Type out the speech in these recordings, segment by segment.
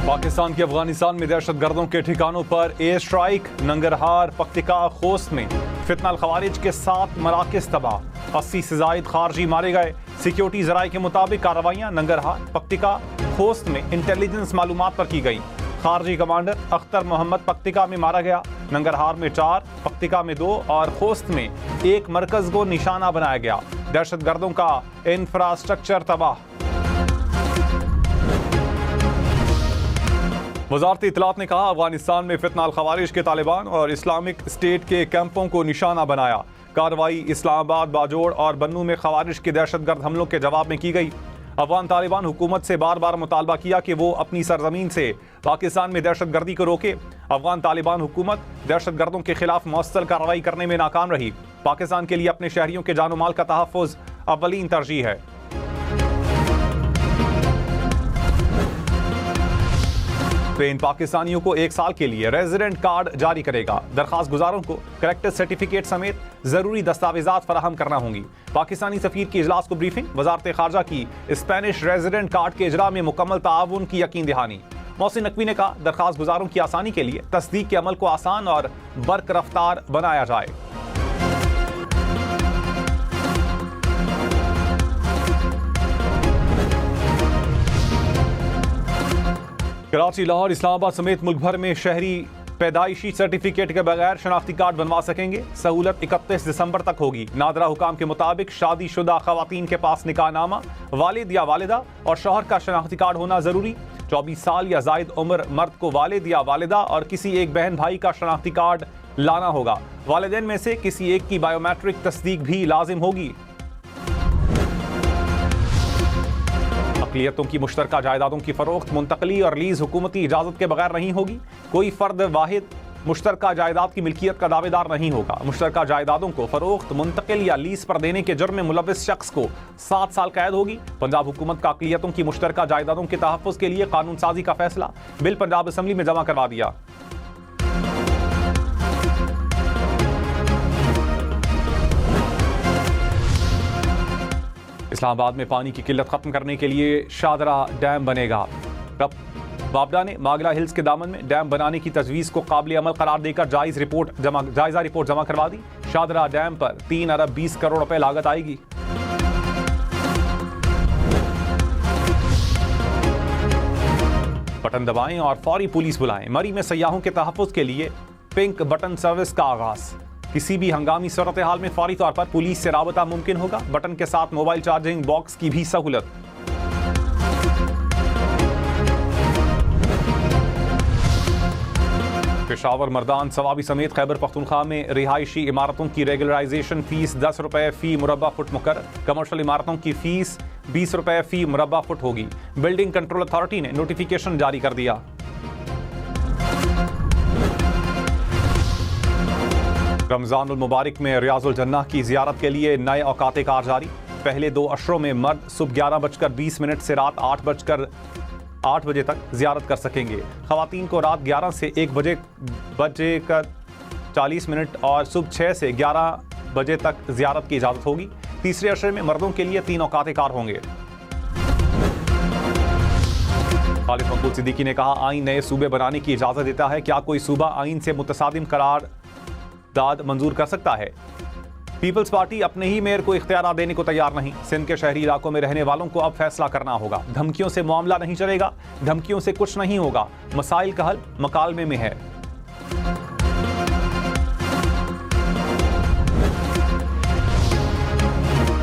पाकिस्तान के अफगानिस्तान में दहशतगर्दों के ठिकानों पर एयर स्ट्राइक। नंगरहार, पक्तिका, खोस्त में फितना खवारिज के 7 मराकज़ तबाह, 80 से ज़ायद खारजी मारे गए। सिक्योरिटी ज़राए के मुताबिक कार्रवाइयाँ नंगरहार, पक्तिका, खोस्त में इंटेलिजेंस मालूमात पर की गई। खारजी कमांडर अख्तर मोहम्मद पक्तिका में मारा गया। नंगरहार में 4, पक्तिका में 2 और खोस्त में 1 मरकज़ को निशाना बनाया गया। दहशतगर्दों का इंफ्रास्ट्रक्चर तबाह। वज़ारत इत्तलात ने कहा, अफगानिस्तान में फितना अल खवारिज के तालिबान और इस्लामिक स्टेट के कैंपों को निशाना बनाया। कार्रवाई इस्लामाबाद, बाजोड़ और बन्नू में खवारिज के दहशतगर्द हमलों के जवाब में की गई। अफगान तालिबान हुकूमत से बार बार मुतालबा किया कि वो अपनी सरजमीन से पाकिस्तान में दहशतगर्दी को रोके। अफगान तालिबान हुकूमत दहशतगर्दों के खिलाफ मौसल कार्रवाई करने में नाकाम रही। पाकिस्तान के लिए अपने शहरियों के जान माल का तहफ़्फ़ुज़ अव्वलीन तरजीह है। स्पेन पाकिस्तानियों को 1 साल के लिए रेजिडेंट कार्ड जारी करेगा। दरखास्त गुजारों को करेक्टर सर्टिफिकेट समेत जरूरी दस्तावेजात फराहम करना होंगी। पाकिस्तानी सफीर की इजलास को ब्रीफिंग। वजारत खारजा की स्पेनिश रेजिडेंट कार्ड के इजरा में मुकम्मल ताउन की यकीन दहानी। मोहसिन नकवी ने कहा, दरखास्त गुजारों की आसानी के लिए तस्दीक के अमल को आसान और बर्क रफ्तार बनाया जाए। कराची, लाहौर, इस्लामाबाद समेत मुल्क भर में शहरी पैदाइशी सर्टिफिकेट के बगैर शनाख्ती कार्ड बनवा सकेंगे। सहूलत 31 दिसंबर तक होगी। नादरा हुकाम के मुताबिक शादीशुदा खवातीन के पास निकाहनामा, वालिद या वालिदा और शौहर का शनाख्ती कार्ड होना जरूरी। 24 साल या जायद उम्र मर्द को वालिद या वालिदा और किसी एक बहन भाई का शनाख्ती कार्ड लाना होगा। वालिदैन में से किसी एक की बायोमेट्रिक तस्दीक भी लाजिम होगी। अक़लियतों की मुश्तरका जायदादों की फरोख्त, मुंतकली और लीज हुकूमती इजाज़त के बगैर नहीं होगी। कोई फ़र्द वाहिद मुश्तरका जायदाद की मिल्कियत का दावेदार नहीं होगा। मुश्तरका जायदादों को फरोख्त, मुंतकिल या लीज पर देने के जुर्म में मुलव्विस शख्स को 7 साल कैद होगी। पंजाब हुकूमत का अक़लियतों की मुश्तरका जायदादों के तहफ़्फ़ुज़ के लिए कानून साजी का फैसला। बिल पंजाब असम्बली में जमा करवा दिया। इस्लामाबाद में पानी की किल्लत खत्म करने के लिए शादरा डैम बनेगा। बाबडा ने मागला हिल्स के दामन में डैम बनाने की तजवीज़ को काबिल अमल करार देकर जायज़ा रिपोर्ट जमा करवा दी। शादरा डैम पर 3 अरब 20 करोड़ रुपए लागत आएगी। बटन दबाएं और फौरी पुलिस बुलाएं। मरी में सयाहों के तहफ़्फ़ुज़ के लिए पिंक बटन सर्विस का आगाज़। किसी भी हंगामी सूरत हाल में फौरी तौर पर पुलिस से राबता मुमकिन होगा। बटन के साथ मोबाइल चार्जिंग बॉक्स की भी सहूलत। पेशावर, मर्दान, सवाबी समेत खैबर पख्तूनख्वा में रिहायशी इमारतों की रेगुलराइजेशन फीस 10 रुपए फी मुरबा फुट मुकर्रर। कमर्शियल इमारतों की फीस 20 रुपए फी मुरबा फुट होगी। बिल्डिंग कंट्रोल अथॉरिटी ने नोटिफिकेशन जारी कर दिया। रमज़ानुल मुबारक में रियाजुल जन्नह की ज़ियारत के लिए नए औकात कार जारी। पहले 2 अशरों में मर्द सुबह 11:20 से रात 8 बजे तक ज़ियारत कर सकेंगे। ख़वातीन को रात 11 से 1 बजे 40 और सुबह 6 से 11 बजे तक ज़ियारत की इजाज़त होगी। तीसरे अशरे में मर्दों के लिए 3 औकात कार होंगे। खालिद मकबूल सिद्दीकी ने कहा, आइन नए सूबे बनाने की इजाज़त देता है। क्या कोई सूबा आइन से मुतसादिम करार दाद मंजूर कर सकता है? पीपल्स पार्टी अपने ही मेयर को इख्तियार देने को तैयार नहीं। सिंध के शहरी इलाकों में रहने वालों को अब फैसला करना होगा। धमकियों से मामला नहीं चलेगा, धमकियों से कुछ नहीं होगा। मसाइल का हल मकालमे में है।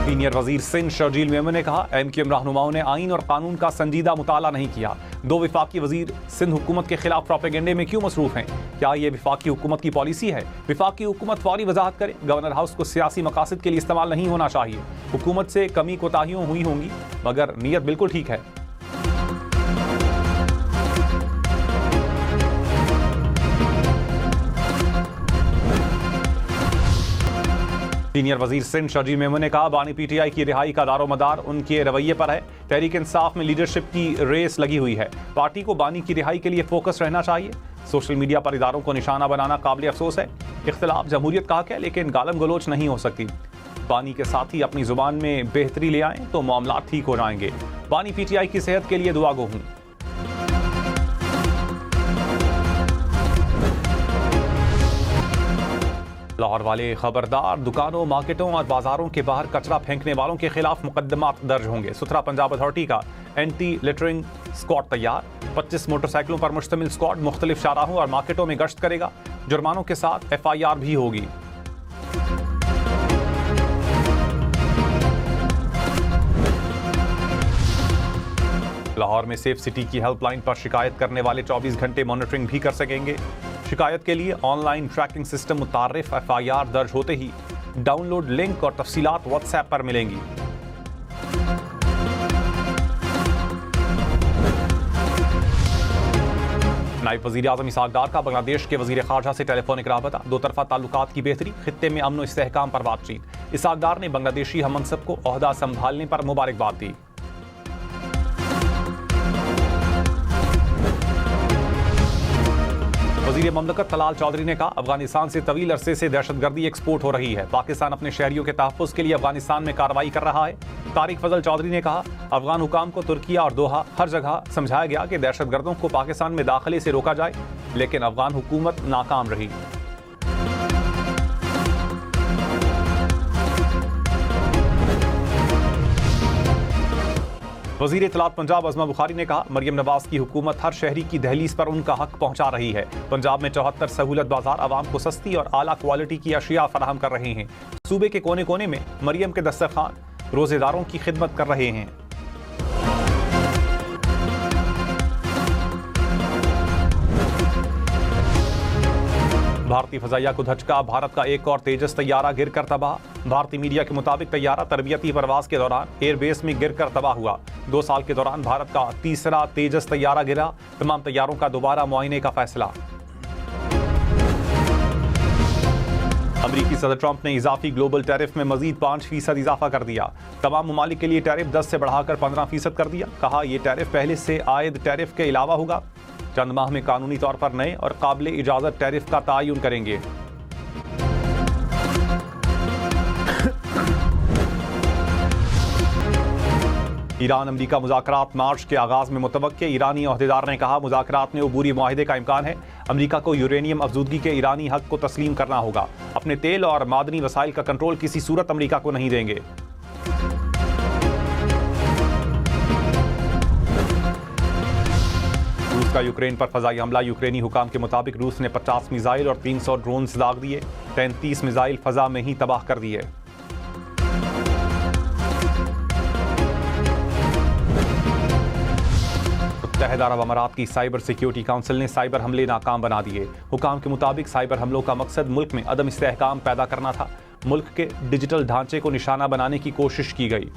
सीनियर वजीर सिंध शर्जील मेमन ने कहा, MQM रहनुमाओं ने आइन और कानून का संजीदा मुताला नहीं किया। 2 विफाकी वजीर सिंध हुकूमत के खिलाफ प्रोपेगेंडे में क्यों मसरूफ हैं? क्या ये विफाकी हुकूमत की पॉलिसी है? विफाकी हुकूमत फौरी वजाहत करे। गवर्नर हाउस को सियासी मकासद के लिए इस्तेमाल नहीं होना चाहिए। हुकूमत से कमी कोताहियों हुई होंगी मगर नीयत बिल्कुल ठीक है। सीनियर वजीर सिंध शर्जील मेमन ने कहा, बानी PTI की रिहाई का दारोमदार उनके रवैये पर है। तहरीक इंसाफ में लीडरशिप की रेस लगी हुई है। पार्टी को बानी की रिहाई के लिए फोकस रहना चाहिए। सोशल मीडिया पर इदारों को निशाना बनाना काबिल अफसोस है। इख्तिलाफ जमहूरियत का हक है, लेकिन गालम गलोच नहीं हो सकती। बानी के साथ ही अपनी जुबान में बेहतरी ले आएं तो मामला ठीक हो जाएंगे। बानी PTI की सेहत के लिए दुआ गो हूं। लाहौर वाले खबरदार, दुकानों, मार्केटों और बाजारों के बाहर कचरा फेंकने वालों के खिलाफ मुकदमात दर्ज होंगे। सुथरा पंजाब अथॉरिटी का एंटी लिटरिंग स्क्वाड तैयार। 25 मोटरसाइकिलों पर मुश्तमिल स्क्वाड मुख्तलिफ शाहराहों और मार्केटों में गश्त करेगा। जुर्मानों के साथ FIR भी होगी। लाहौर में सेफ सिटी की हेल्पलाइन पर शिकायत करने वाले 24 घंटे मॉनिटरिंग भी कर सकेंगे। शिकायत के लिए ऑनलाइन ट्रैकिंग सिस्टम मुतारिफ। FIR दर्ज होते ही डाउनलोड लिंक और तफसीलात WhatsApp पर मिलेंगी। नायब वज़ीर आज़म इसहाक डार का बांग्लादेश के वज़ीर ख़ारजा से टेलीफोनिक राबता। दो तरफ़ा ताल्लुकात की बेहतरी, खित्ते में अमन व इस्तेहकाम पर बातचीत। इसहाक डार ने बांग्लादेशी हम मनसब को ओहदा संभालने पर मुबारकबाद दी। वज़ीर ममलकत तलाल चौधरी ने कहा, अफगानिस्तान से तवील अरसे से दहशतगर्दी एक्सपोर्ट हो रही है। पाकिस्तान अपने शहरियों के तहफ़्फ़ुज़ के लिए अफगानिस्तान में कार्रवाई कर रहा है। तारिक फजल चौधरी ने कहा, अफगान हुकाम को तुर्किया और दोहा हर जगह समझाया गया कि दहशतगर्दों को पाकिस्तान में दाखिले से रोका जाए, लेकिन अफगान हुकूमत नाकाम रही। वज़ीर इत्तलात पंजाब अज़मा बुखारी ने कहा, मरियम नवाज की हुकूमत हर शहरी की दहलीज पर उनका हक पहुंचा रही है। पंजाब में 74 सहूलत बाजार आवाम को सस्ती और आला क्वालिटी की अशिया फराहम कर रहे हैं। सूबे के कोने कोने में मरियम के दस्तरखान रोजेदारों की खिदमत कर रहे हैं। भारतीय फजाइया को धचका, भारत का एक और तेजस तैयारा गिरकर तबाह। भारतीय मीडिया के मुताबिक तैयारा तरबियती परवाज के दौरान एयरबेस में गिरकर तबाह हुआ। 2 साल के दौरान भारत का तीसरा तेजस तैयारा गिरा। तमाम तैयारों का दोबारा मुआयने का फैसला। अमरीकी सदर ट्रंप ने इजाफी ग्लोबल टैरिफ में मजीद 5% इजाफा कर दिया। तमाम ममालिक के लिए टैरिफ 10 से बढ़ाकर 15% कर दिया। कहा, यह टैरिफ पहले से आयद टैरिफ के अलावा होगा। चंद माह में कानूनी तौर पर नए और काबिल इजाजत टैरिफ का तयन करेंगे। ईरान अमरीका मुज़ाकरात मार्च के आगाज में मुतवक्के। ईरानी ओहदेदार ने कहा, मुज़ाकरात में अबूरी मुआहिदे का इम्कान है। अमरीका को यूरेनियम अफजूदगी के ईरानी हक को तस्लीम करना होगा। अपने तेल और मादनी वसाइल का कंट्रोल किसी सूरत अमरीका को नहीं देंगे। रूस का यूक्रेन पर फजाई हमला। यूक्रेनी हुकाम के मुताबिक रूस ने 50 मिसाइल और 300 ड्रोन दाग दिए। 33 मिसाइल फजा में ही तबाह कर दिए। मुत्तहिदा अरब अमारात की साइबर सिक्योरिटी काउंसिल ने साइबर हमले नाकाम बना दिए। हुकाम के मुताबिक साइबर हमलों का मकसद मुल्क में अदम इस्तेहकाम पैदा करना था। मुल्क के डिजिटल ढांचे को निशाना बनाने की कोशिश की गई।